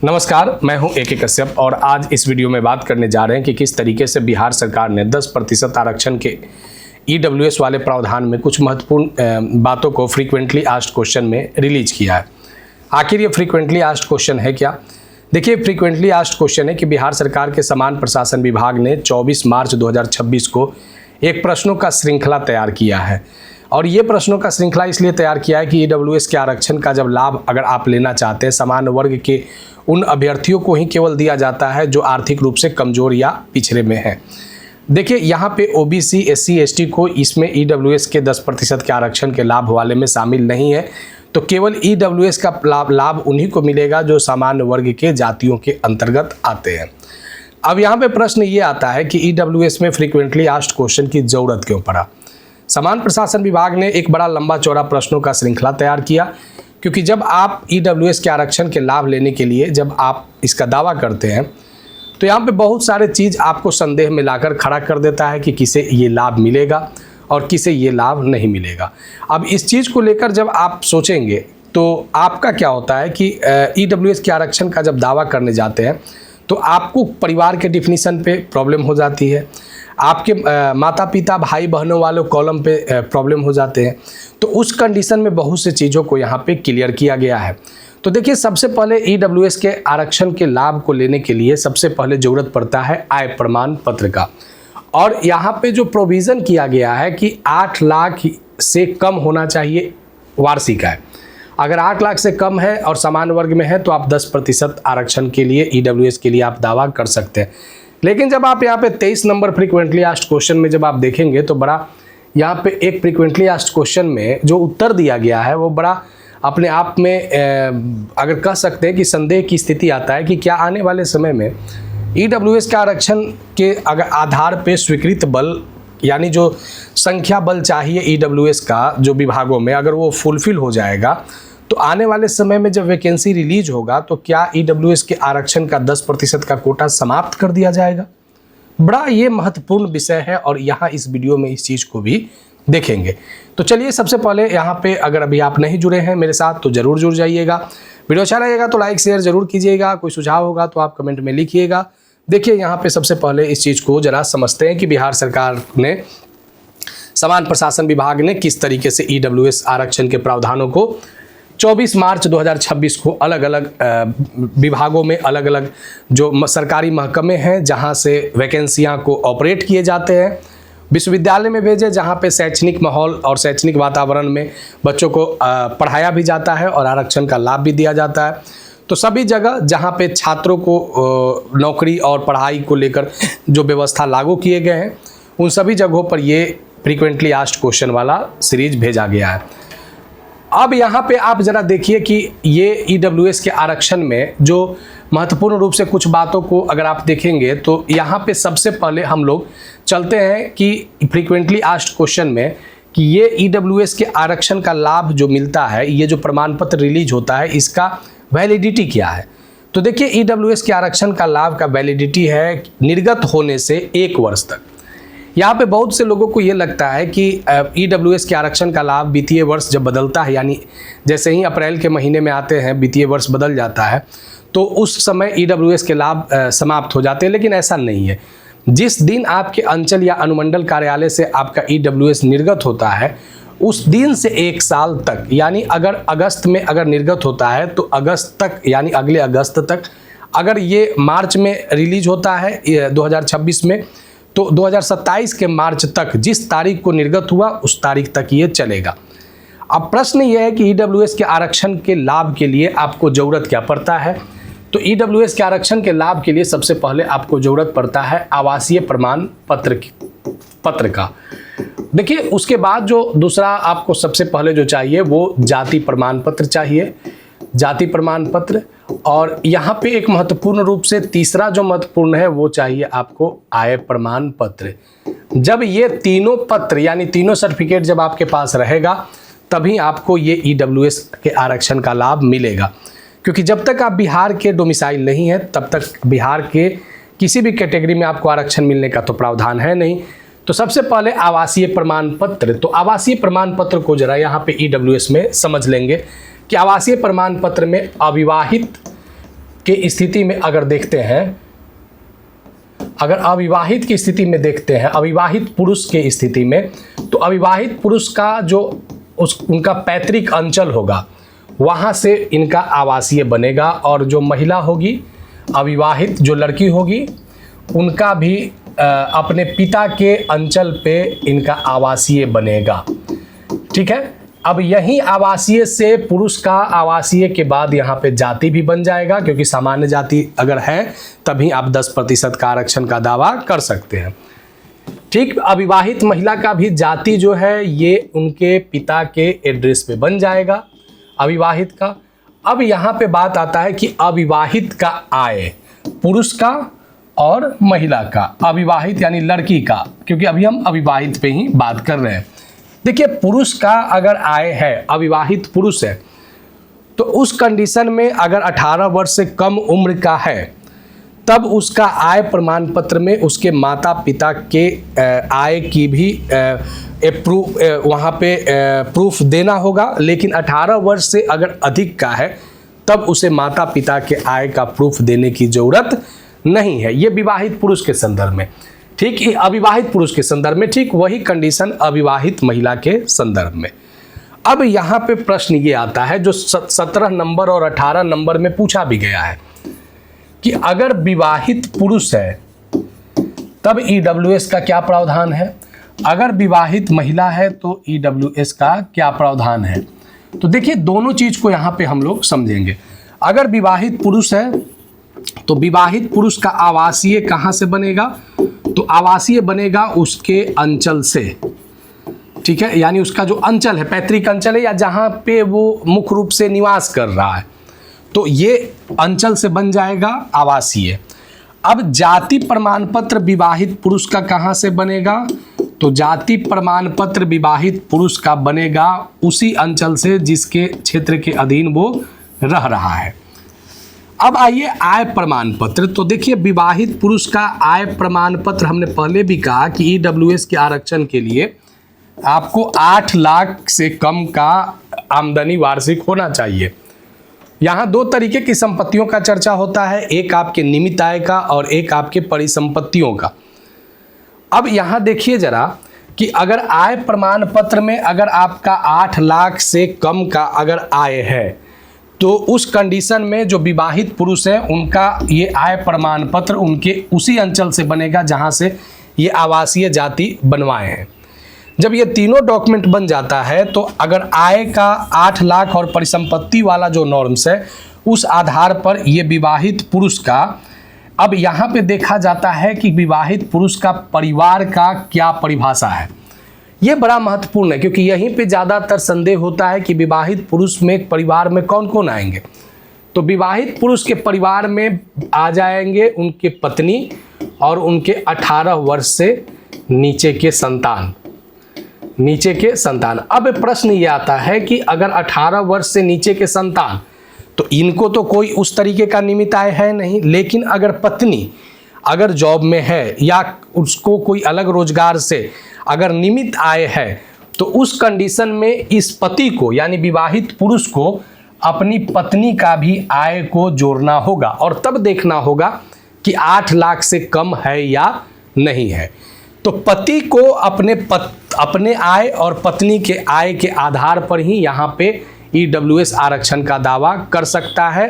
नमस्कार, मैं हूं ए के कश्यप और आज इस वीडियो में बात करने जा रहे हैं कि किस तरीके से बिहार सरकार ने 10% आरक्षण के ईडब्ल्यूएस वाले प्रावधान में कुछ महत्वपूर्ण बातों को फ्रीक्वेंटली आस्क्ड क्वेश्चन में रिलीज किया है। आखिर ये फ्रीक्वेंटली आस्क्ड क्वेश्चन है क्या? देखिए, फ्रीक्वेंटली आस्क्ड क्वेश्चन है कि बिहार सरकार के समान प्रशासन विभाग ने 24 मार्च 2026 को एक प्रश्नों का श्रृंखला तैयार किया है। और ये प्रश्नों का श्रृंखला इसलिए तैयार किया है कि ईडब्ल्यूएस के आरक्षण का जब लाभ अगर आप लेना चाहते हैं, सामान्य वर्ग के उन अभ्यर्थियों को ही केवल दिया जाता है जो आर्थिक रूप से कमजोर या पिछड़े में है। देखिए, यहाँ पे ओबीसी, एससी, एसटी को इसमें ईडब्ल्यूएस के 10% के आरक्षण के लाभ वाले में शामिल नहीं है। तो केवल ईडब्ल्यूएस का लाभ उन्हीं को मिलेगा जो सामान्य वर्ग के जातियों के अंतर्गत आते हैं। अब यहाँ पे प्रश्न ये आता है कि ईडब्ल्यूएस में फ्रीक्वेंटली आस्क्ड क्वेश्चन की जरूरत क्यों पड़ा? समान प्रशासन विभाग ने एक बड़ा लंबा चौड़ा प्रश्नों का श्रृंखला तैयार किया, क्योंकि जब आप ईडब्ल्यूएस के आरक्षण के लाभ लेने के लिए जब आप इसका दावा करते हैं तो यहाँ पे बहुत सारे चीज़ आपको संदेह में लाकर खड़ा कर देता है कि किसे ये लाभ मिलेगा और किसे ये लाभ नहीं मिलेगा। अब इस चीज़ को लेकर जब आप सोचेंगे तो आपका क्या होता है कि ईडब्ल्यूएस के आरक्षण का जब दावा करने जाते हैं तो आपको परिवार के डिफिनीशन पे प्रॉब्लम हो जाती है, आपके माता पिता भाई बहनों वाले कॉलम पे प्रॉब्लम हो जाते हैं। तो उस कंडीशन में बहुत से चीज़ों को यहाँ पे क्लियर किया गया है। तो देखिए, सबसे पहले ईडब्ल्यूएस के आरक्षण के लाभ को लेने के लिए सबसे पहले ज़रूरत पड़ता है आय प्रमाण पत्र का। और यहाँ पे जो प्रोविज़न किया गया है कि 8 लाख से कम होना चाहिए वार्षिक आय। अगर 8 लाख से कम है और सामान्य वर्ग में है तो आप 10% आरक्षण के लिए ईडब्ल्यूएस के लिए आप दावा कर सकते हैं। लेकिन जब आप यहाँ पे 23 नंबर फ्रीक्वेंटली आस्क्ड क्वेश्चन में जब आप देखेंगे तो बड़ा यहाँ पे एक फ्रीक्वेंटली आस्क्ड क्वेश्चन में जो उत्तर दिया गया है वो बड़ा अपने आप में अगर कह सकते हैं कि संदेह की स्थिति आता है कि क्या आने वाले समय में ईडब्ल्यूएस के आरक्षण के अगर आधार पे स्वीकृत बल यानी जो संख्या बल चाहिए ईडब्ल्यूएस का जो विभागों में अगर वो फुलफिल हो जाएगा तो आने वाले समय में जब वैकेंसी रिलीज होगा तो क्या ईडब्ल्यूएस के आरक्षण का 10% का कोटा समाप्त कर दिया जाएगा? बड़ा ये महत्वपूर्ण विषय है और यहाँ इस वीडियो में इस चीज़ को भी देखेंगे। तो चलिए, सबसे पहले यहाँ पे अगर अभी आप नहीं जुड़े हैं मेरे साथ तो ज़रूर जुड़ जाइएगा। वीडियो अच्छा लगेगा तो लाइक शेयर ज़रूर कीजिएगा। कोई सुझाव होगा तो आप कमेंट में लिखिएगा। देखिए, यहाँ पे सबसे पहले इस चीज़ को ज़रा समझते हैं कि बिहार सरकार ने समान प्रशासन विभाग ने किस तरीके से ईडब्ल्यूएस आरक्षण के प्रावधानों को 24 मार्च 2026 को अलग अलग विभागों में अलग अलग जो सरकारी महकमे हैं जहां से वैकेंसियां को ऑपरेट किए जाते हैं, विश्वविद्यालय में भेजे जहां पे शैक्षणिक माहौल और शैक्षणिक वातावरण में बच्चों को पढ़ाया भी जाता है और आरक्षण का लाभ भी दिया जाता है। तो सभी जगह जहां पे छात्रों को नौकरी और पढ़ाई को लेकर जो व्यवस्था लागू किए गए हैं उन सभी जगहों पर ये फ्रीक्वेंटली आस्क्ड क्वेश्चन वाला सीरीज भेजा गया है। अब यहाँ पे आप ज़रा देखिए कि ये ईडब्ल्यूएस के आरक्षण में जो महत्वपूर्ण रूप से कुछ बातों को अगर आप देखेंगे तो यहाँ पे सबसे पहले हम लोग चलते हैं कि फ्रीक्वेंटली आस्क्ड क्वेश्चन में कि ये ईडब्ल्यूएस के आरक्षण का लाभ जो मिलता है, ये जो प्रमाण पत्र रिलीज होता है, इसका वैलिडिटी क्या है? तो देखिए, ईडब्ल्यूएस के आरक्षण का लाभ का वैलिडिटी है निर्गत होने से 1 वर्ष तक। यहाँ पे बहुत से लोगों को ये लगता है कि ईडब्ल्यूएस के आरक्षण का लाभ वित्तीय वर्ष जब बदलता है, यानी जैसे ही अप्रैल के महीने में आते हैं वित्तीय वर्ष बदल जाता है तो उस समय ईडब्ल्यूएस के लाभ समाप्त हो जाते हैं। लेकिन ऐसा नहीं है। जिस दिन आपके अंचल या अनुमंडल कार्यालय से आपका ईडब्ल्यूएस निर्गत होता है उस दिन से 1 साल तक, यानी अगर अगस्त में अगर निर्गत होता है तो अगस्त तक यानी अगले अगस्त तक, अगर ये मार्च में रिलीज होता है 2026 में तो 2027 के मार्च तक जिस तारीख को निर्गत हुआ उस तारीख तक ये चलेगा। अब प्रश्न ये है कि ईडब्ल्यूएस के आरक्षण के लाभ के लिए आपको ज़रूरत क्या पड़ता है? तो ईडब्ल्यूएस के आरक्षण के लाभ के लिए सबसे पहले आपको ज़रूरत पड़ता है आवासीय प्रमाण पत्र का। देखिए, उसके बाद जो दूसरा आपको सबसे पहले जो चाहिए वो जाति प्रमाण पत्र चाहिए, जाति प्रमाण पत्र। और यहाँ पे एक महत्वपूर्ण रूप से तीसरा जो महत्वपूर्ण है वो चाहिए आपको आय प्रमाण पत्र। जब ये तीनों पत्र यानी तीनों सर्टिफिकेट जब आपके पास रहेगा तभी आपको ये ईडब्ल्यूएस के आरक्षण का लाभ मिलेगा, क्योंकि जब तक आप बिहार के डोमिसाइल नहीं है तब तक बिहार के किसी भी कैटेगरी में आपको आरक्षण मिलने का तो प्रावधान है नहीं। तो सबसे पहले आवासीय प्रमाण पत्र। तो आवासीय प्रमाण पत्र को जरा यहाँ पे ईडब्ल्यूएस में समझ लेंगे कि आवासीय प्रमाण पत्र में अविवाहित के स्थिति में अगर देखते हैं, अगर अविवाहित की स्थिति में देखते हैं, अविवाहित पुरुष के स्थिति में, तो अविवाहित पुरुष का जो उनका पैतृक अंचल होगा वहाँ से इनका आवासीय बनेगा, और जो महिला होगी अविवाहित जो लड़की होगी उनका भी अपने पिता के अंचल पे इनका आवासीय बनेगा। ठीक है, अब यही आवासीय से पुरुष का आवासीय के बाद यहाँ पे जाति भी बन जाएगा, क्योंकि सामान्य जाति अगर है तभी आप 10% का आरक्षण का दावा कर सकते हैं। ठीक, अविवाहित महिला का भी जाति जो है ये उनके पिता के एड्रेस पे बन जाएगा अविवाहित का। अब यहाँ पे बात आता है कि अविवाहित का आय, पुरुष का और महिला का, अविवाहित यानी लड़की का, क्योंकि अभी हम अविवाहित पे ही बात कर रहे हैं। देखिए, पुरुष का अगर आय है, अविवाहित पुरुष है, तो उस कंडीशन में अगर 18 वर्ष से कम उम्र का है तब उसका आय प्रमाण पत्र में उसके माता पिता के आय की भी वहाँ पे प्रूफ देना होगा। लेकिन 18 वर्ष से अगर अधिक का है तब उसे माता पिता के आय का प्रूफ देने की ज़रूरत नहीं है। ये विवाहित पुरुष के संदर्भ में। ठीक, अविवाहित पुरुष के संदर्भ में ठीक वही कंडीशन अविवाहित महिला के संदर्भ में। अब यहाँ पे प्रश्न ये आता है जो 17 नंबर और 18 नंबर में पूछा भी गया है कि अगर विवाहित पुरुष है तब ईडब्ल्यूएस का क्या प्रावधान है, अगर विवाहित महिला है तो ईडब्ल्यूएस का क्या प्रावधान है। तो देखिए, दोनों चीज को यहाँ पे हम लोग समझेंगे। अगर विवाहित पुरुष है तो विवाहित पुरुष का आवासीय कहाँ से बनेगा, तो आवासीय बनेगा उसके अंचल से। ठीक है, यानी उसका जो अंचल है, पैतृक अंचल है या जहाँ पे वो मुख्य रूप से निवास कर रहा है, तो ये अंचल से बन जाएगा आवासीय। अब जाति प्रमाण पत्र विवाहित पुरुष का कहाँ से बनेगा, तो जाति प्रमाण पत्र विवाहित पुरुष का बनेगा उसी अंचल से जिसके क्षेत्र के अधीन वो रह रहा है। अब आइए आय प्रमाण पत्र। तो देखिए, विवाहित पुरुष का आय प्रमाण पत्र हमने पहले भी कहा कि ईडब्ल्यूएस के आरक्षण के लिए आपको 8 लाख से कम का आमदनी वार्षिक होना चाहिए। यहाँ दो तरीके की संपत्तियों का चर्चा होता है, एक आपके निमित्त आय का और एक आपके परिसंपत्तियों का। अब यहाँ देखिए जरा कि अगर आय प्रमाण पत्र में अगर आपका 8 लाख से कम का अगर आय है तो उस कंडीशन में जो विवाहित पुरुष है उनका ये आय प्रमाण पत्र उनके उसी अंचल से बनेगा जहाँ से ये आवासीय जाति बनवाए हैं। जब ये तीनों डॉक्यूमेंट बन जाता है तो अगर आय का 8 लाख और परिसंपत्ति वाला जो नॉर्म्स है उस आधार पर ये विवाहित पुरुष का, अब यहाँ पे देखा जाता है कि विवाहित पुरुष का परिवार का क्या परिभाषा है। ये बड़ा महत्वपूर्ण है क्योंकि यहीं पे ज़्यादातर संदेह होता है कि विवाहित पुरुष में परिवार में कौन कौन आएंगे। तो विवाहित पुरुष के परिवार में आ जाएंगे उनके पत्नी और उनके 18 वर्ष से नीचे के संतान। अब प्रश्न ये आता है कि अगर 18 वर्ष से नीचे के संतान, तो इनको तो कोई उस तरीके का निमित्त आय है नहीं, लेकिन अगर पत्नी अगर जॉब में है या उसको कोई अलग रोजगार से अगर निमित्त आय है तो उस कंडीशन में इस पति को यानी विवाहित पुरुष को अपनी पत्नी का भी आय को जोड़ना होगा और तब देखना होगा कि 8 लाख से कम है या नहीं है। तो पति को अपने आय और पत्नी के आय के आधार पर ही यहाँ पे ईडब्ल्यूएस आरक्षण का दावा कर सकता है।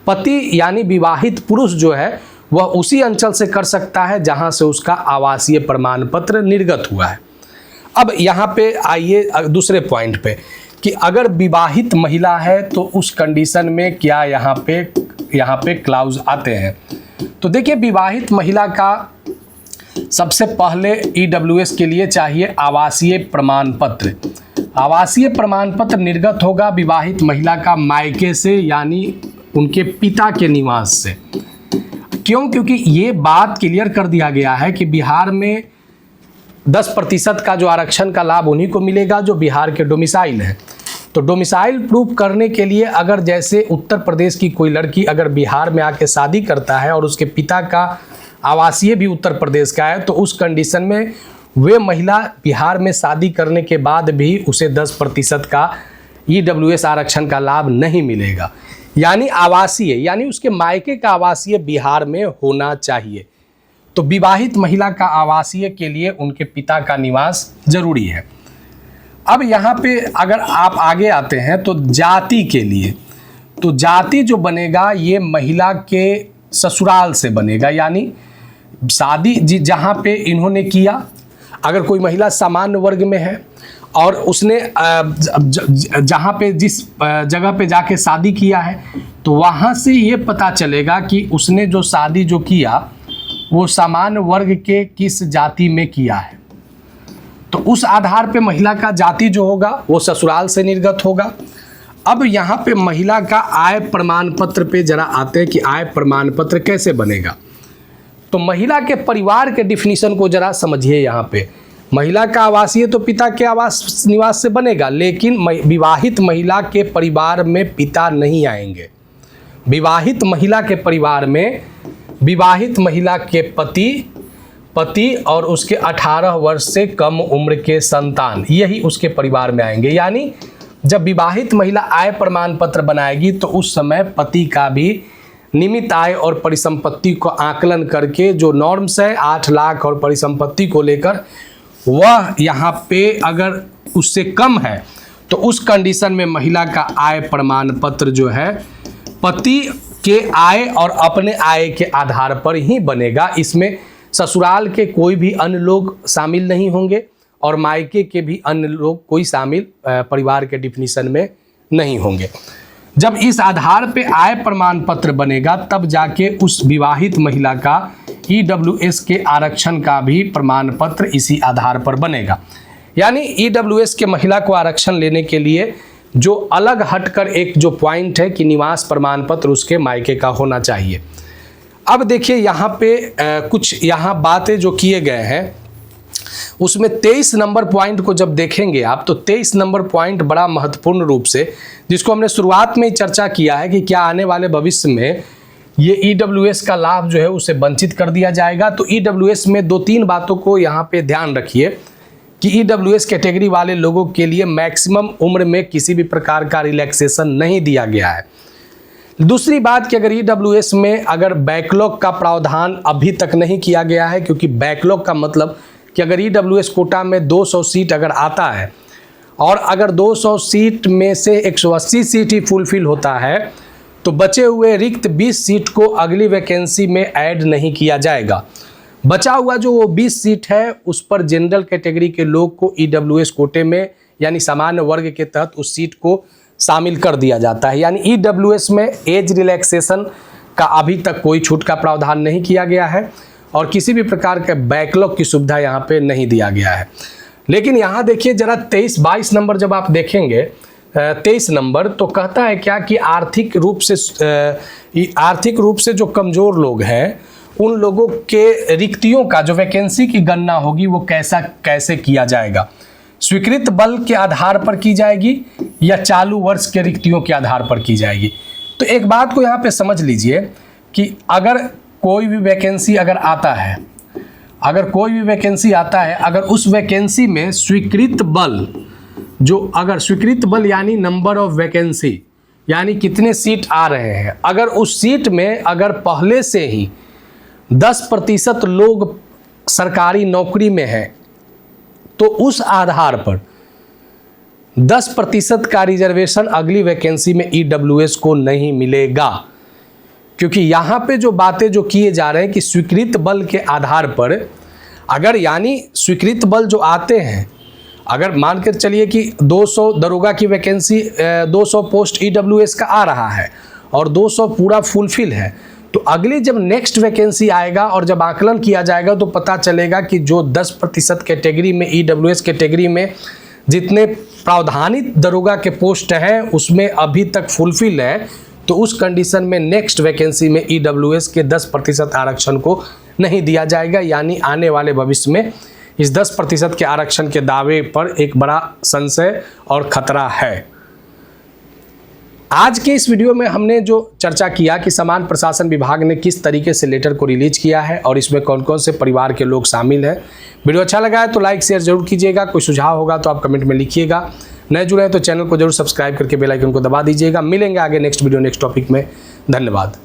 पति यानी विवाहित पुरुष जो है वह उसी अंचल से कर सकता है जहां से उसका आवासीय प्रमाण पत्र निर्गत हुआ है। अब यहाँ पे आइए दूसरे पॉइंट पे कि अगर विवाहित महिला है तो उस कंडीशन में क्या यहाँ पे क्लाउज आते हैं। तो देखिए, विवाहित महिला का सबसे पहले ईडब्ल्यूएस के लिए चाहिए आवासीय प्रमाण पत्र। आवासीय प्रमाण पत्र निर्गत होगा विवाहित महिला का मायके से यानी उनके पिता के निवास से। क्यों? क्योंकि ये बात क्लियर कर दिया गया है कि बिहार में 10% का जो आरक्षण का लाभ उन्हीं को मिलेगा जो बिहार के डोमिसाइल हैं। तो डोमिसाइल प्रूफ करने के लिए अगर जैसे उत्तर प्रदेश की कोई लड़की अगर बिहार में आके शादी करता है और उसके पिता का आवासीय भी उत्तर प्रदेश का है तो उस कंडीशन में वे महिला बिहार में शादी करने के बाद भी उसे 10% का ईडब्ल्यूएस आरक्षण का लाभ नहीं मिलेगा। यानी आवासीय, यानी उसके मायके का आवासीय बिहार में होना चाहिए। तो विवाहित महिला का आवासीय के लिए उनके पिता का निवास जरूरी है। अब यहाँ पे अगर आप आगे आते हैं तो जाति के लिए, तो जाति जो बनेगा ये महिला के ससुराल से बनेगा, यानी शादी जहाँ पे इन्होंने किया, अगर कोई महिला सामान्य वर्ग में है और उसने जहाँ पे जिस जगह पे जाके शादी किया है, तो वहाँ से ये पता चलेगा कि उसने जो शादी जो किया वो सामान्य वर्ग के किस जाति में किया है। तो उस आधार पे महिला का जाति जो होगा वो ससुराल से निर्गत होगा। अब यहाँ पे महिला का आय प्रमाण पत्र पे जरा आते हैं कि आय प्रमाण पत्र कैसे बनेगा। तो महिला के परिवार के डिफिनीशन को जरा समझिए। यहाँ पे महिला का आवासीय तो पिता के आवास निवास से बनेगा, लेकिन विवाहित महिला के परिवार में पिता नहीं आएंगे। विवाहित महिला के परिवार में विवाहित महिला के पति और उसके 18 वर्ष से कम उम्र के संतान, यही उसके परिवार में आएंगे। यानी जब विवाहित महिला आय प्रमाण पत्र बनाएगी तो उस समय पति का भी नियमित आय और परिसंपत्ति को आकलन करके जो नॉर्म्स है 8 लाख और परिसंपत्ति को लेकर वह यहाँ पे अगर उससे कम है तो उस कंडीशन में महिला का आय प्रमाण पत्र जो है पति के आय और अपने आय के आधार पर ही बनेगा। इसमें ससुराल के कोई भी अन्य लोग शामिल नहीं होंगे और मायके के भी अन्य लोग कोई शामिल परिवार के डिफिनीशन में नहीं होंगे। जब इस आधार पे आय प्रमाण पत्र बनेगा तब जाके उस विवाहित महिला का ईडब्ल्यूएस के आरक्षण का भी प्रमाण पत्र इसी आधार पर बनेगा। यानी ईडब्ल्यूएस के महिला को आरक्षण लेने के लिए जो अलग हटकर एक जो पॉइंट है कि निवास प्रमाण पत्र उसके मायके का होना चाहिए। अब देखिए यहाँ पे कुछ यहाँ बातें जो किए गए हैं उसमें 23 नंबर पॉइंट को जब देखेंगे आप तो 23 नंबर पॉइंट बड़ा महत्वपूर्ण रूप से, जिसको हमने शुरुआत में ही चर्चा किया है कि क्या आने वाले भविष्य में ये ईडब्ल्यूएस का लाभ जो है उसे वंचित कर दिया जाएगा। तो ईडब्ल्यूएस में 2-3 बातों को यहाँ पे ध्यान रखिए कि ईडब्ल्यूएस कैटेगरी वाले लोगों के लिए मैक्सिमम उम्र में किसी भी प्रकार का रिलैक्सेशन नहीं दिया गया है। दूसरी बात कि अगर ईडब्ल्यूएस में अगर बैकलॉग का प्रावधान अभी तक नहीं किया गया है, क्योंकि बैकलॉग का मतलब कि अगर ईडब्ल्यूएस कोटा में 200 सीट अगर आता है और अगर 200 सीट में से 180 सीट ही फुलफिल होता है तो बचे हुए रिक्त 20 सीट को अगली वैकेंसी में ऐड नहीं किया जाएगा। बचा हुआ जो वो 20 सीट है उस पर जनरल कैटेगरी के लोग को ईडब्ल्यूएस कोटे में यानी सामान्य वर्ग के तहत उस सीट को शामिल कर दिया जाता है। यानी ईडब्ल्यूएस में एज रिलैक्सेशन का अभी तक कोई छूट का प्रावधान नहीं किया गया है और किसी भी प्रकार के बैकलॉग की सुविधा यहाँ पे नहीं दिया गया है। लेकिन यहाँ देखिए जरा 23-22 नंबर जब आप देखेंगे 23 नंबर तो कहता है क्या कि आर्थिक रूप से जो कमज़ोर लोग हैं उन लोगों के रिक्तियों का जो वैकेंसी की गणना होगी वो कैसे किया जाएगा, स्वीकृत बल के आधार पर की जाएगी या चालू वर्ष के रिक्तियों के आधार पर की जाएगी। तो एक बात को यहाँ पे समझ लीजिए कि अगर कोई भी वैकेंसी अगर आता है अगर उस वैकेंसी में स्वीकृत बल अगर स्वीकृत बल यानी नंबर ऑफ वैकेंसी यानी कितने सीट आ रहे हैं, अगर उस सीट में अगर पहले से ही 10% लोग सरकारी नौकरी में हैं तो उस आधार पर 10% का रिजर्वेशन अगली वैकेंसी में ईडब्ल्यूएस को नहीं मिलेगा। क्योंकि यहाँ पे जो बातें जो किए जा रहे हैं कि स्वीकृत बल के आधार पर अगर यानी स्वीकृत बल जो आते हैं, अगर मान कर चलिए कि 200 दरोगा की वैकेंसी 200 पोस्ट ईडब्ल्यूएस का आ रहा है और 200 पूरा फुलफिल है, तो अगली जब नेक्स्ट वैकेंसी आएगा और जब आकलन किया जाएगा तो पता चलेगा कि जो 10% कैटेगरी में ईडब्ल्यूएस कैटेगरी में जितने प्रावधानित दरोगा के पोस्ट हैं उसमें अभी तक फुलफिल है, तो उस कंडीशन में नेक्स्ट वैकेंसी में ईडब्ल्यूएस के 10% आरक्षण को नहीं दिया जाएगा। यानी आने वाले भविष्य में इस 10% के आरक्षण के दावे पर एक बड़ा संशय और खतरा है। आज के इस वीडियो में हमने जो चर्चा किया कि समान प्रशासन विभाग ने किस तरीके से लेटर को रिलीज किया है और इसमें कौन कौन से परिवार के लोग शामिल हैं। वीडियो अच्छा लगा है तो लाइक शेयर जरूर कीजिएगा। कोई सुझाव होगा तो आप कमेंट में लिखिएगा। नए जुड़े हैं तो चैनल को जरूर सब्सक्राइब करके बेल आइकन को दबा दीजिएगा। मिलेंगे आगे नेक्स्ट वीडियो नेक्स्ट टॉपिक में। धन्यवाद।